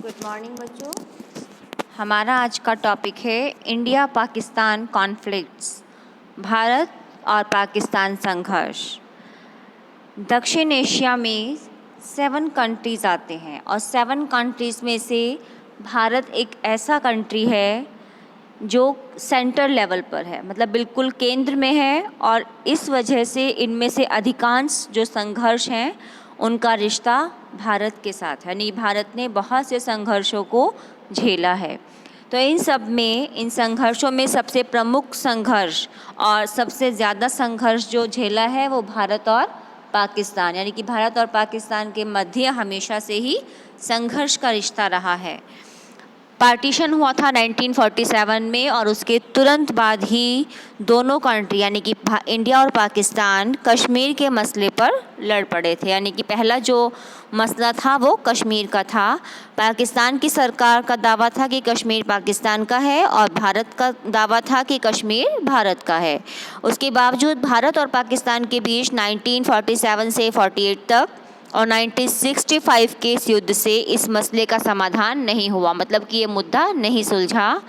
Good morning बच्चों। हमारा आज का टॉपिक है इंडिया पाकिस्तान कॉन्फ्लिक्ट्स, भारत और पाकिस्तान संघर्ष। दक्षिण एशिया में 7 कंट्रीज़ आते हैं और 7 कंट्रीज़ में से भारत एक ऐसा कंट्री है जो सेंटर लेवल पर है, मतलब बिल्कुल केंद्र में है, और इस वजह से इनमें से अधिकांश जो संघर्ष हैं उनका रिश्ता भारत के साथ है, यानी भारत ने बहुत से संघर्षों को झेला है। तो इन सब में, इन संघर्षों में सबसे प्रमुख संघर्ष और सबसे ज़्यादा संघर्ष जो झेला है वो भारत और पाकिस्तान, यानी कि भारत और पाकिस्तान के मध्य हमेशा से ही संघर्ष का रिश्ता रहा है। पार्टीशन हुआ था 1947 में और उसके तुरंत बाद ही दोनों कंट्री यानी कि इंडिया और पाकिस्तान कश्मीर के मसले पर लड़ पड़े थे। यानी कि पहला जो मसला था वो कश्मीर का था। पाकिस्तान की सरकार का दावा था कि कश्मीर पाकिस्तान का है और भारत का दावा था कि कश्मीर भारत का है। उसके बावजूद भारत और पाकिस्तान के बीच 1947 से 48 तक और 1965 के इस युद्ध से इस मसले का समाधान नहीं हुआ, मतलब कि ये मुद्दा नहीं सुलझा।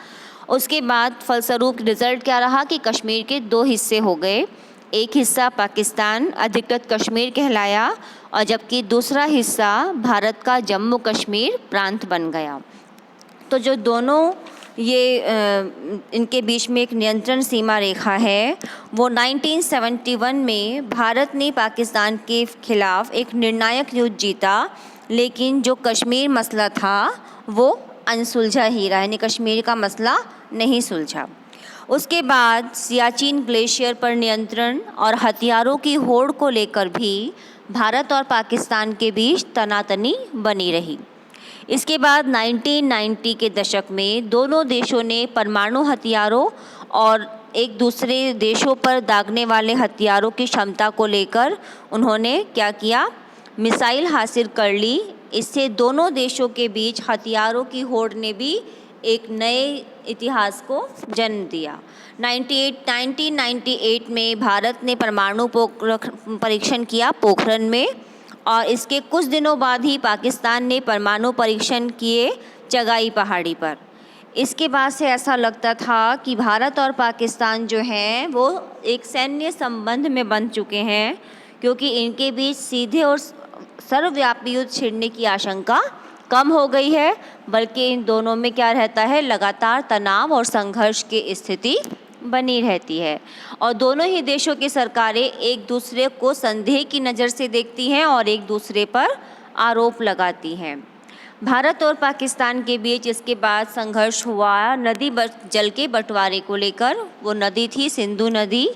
उसके बाद फलस्वरूप रिजल्ट क्या रहा कि कश्मीर के 2 हिस्से हो गए। एक हिस्सा पाकिस्तान अधिकृत कश्मीर कहलाया और जबकि दूसरा हिस्सा भारत का जम्मू कश्मीर प्रांत बन गया। तो जो दोनों इनके बीच में एक नियंत्रण सीमा रेखा है, वो 1971 में भारत ने पाकिस्तान के खिलाफ एक निर्णायक युद्ध जीता, लेकिन जो कश्मीर मसला था वो अनसुलझा ही रहा, यानी कश्मीर का मसला नहीं सुलझा। उसके बाद सियाचिन ग्लेशियर पर नियंत्रण और हथियारों की होड़ को लेकर भी भारत और पाकिस्तान के बीच तनातनी बनी रही। इसके बाद 1990 के दशक में दोनों देशों ने परमाणु हथियारों और एक दूसरे देशों पर दागने वाले हथियारों की क्षमता को लेकर उन्होंने क्या किया, मिसाइल हासिल कर ली। इससे दोनों देशों के बीच हथियारों की होड़ ने भी एक नए इतिहास को जन्म दिया। 1998 में भारत ने परमाणु परीक्षण किया पोखरण में, और इसके कुछ दिनों बाद ही पाकिस्तान ने परमाणु परीक्षण किए चगाई पहाड़ी पर। इसके बाद से ऐसा लगता था कि भारत और पाकिस्तान जो हैं वो एक सैन्य संबंध में बंध चुके हैं, क्योंकि इनके बीच सीधे और सर्वव्यापी युद्ध छिड़ने की आशंका कम हो गई है, बल्कि इन दोनों में क्या रहता है, लगातार तनाव और संघर्ष की स्थिति बनी रहती है। और दोनों ही देशों की सरकारें एक दूसरे को संदेह की नज़र से देखती हैं और एक दूसरे पर आरोप लगाती हैं। भारत और पाकिस्तान के बीच इसके बाद संघर्ष हुआ नदी जल के बंटवारे को लेकर। वो नदी थी सिंधु नदी।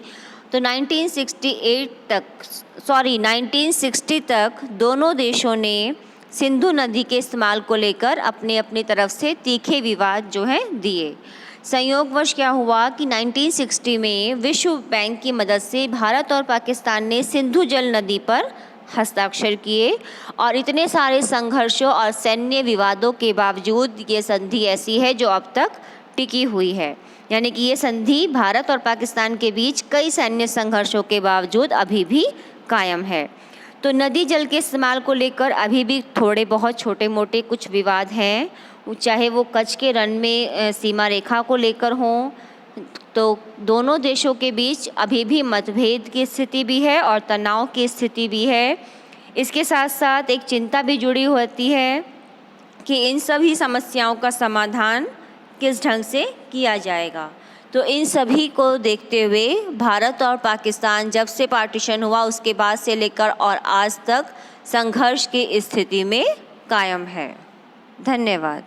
तो 1960 तक दोनों देशों ने सिंधु नदी के इस्तेमाल को लेकर अपने अपनी तरफ से तीखे विवाद जो हैं दिए। संयोगवश क्या हुआ कि 1960 में विश्व बैंक की मदद से भारत और पाकिस्तान ने सिंधु जल नदी पर हस्ताक्षर किए, और इतने सारे संघर्षों और सैन्य विवादों के बावजूद ये संधि ऐसी है जो अब तक टिकी हुई है। यानी कि ये संधि भारत और पाकिस्तान के बीच कई सैन्य संघर्षों के बावजूद अभी भी कायम है। तो नदी जल के इस्तेमाल को लेकर अभी भी थोड़े बहुत छोटे मोटे कुछ विवाद हैं, चाहे वो कच्छ के रण में सीमा रेखा को लेकर हों। तो दोनों देशों के बीच अभी भी मतभेद की स्थिति भी है और तनाव की स्थिति भी है। इसके साथ साथ एक चिंता भी जुड़ी होती है कि इन सभी समस्याओं का समाधान किस ढंग से किया जाएगा। तो इन सभी को देखते हुए भारत और पाकिस्तान जब से पार्टीशन हुआ उसके बाद से लेकर और आज तक संघर्ष की स्थिति में कायम है। धन्यवाद।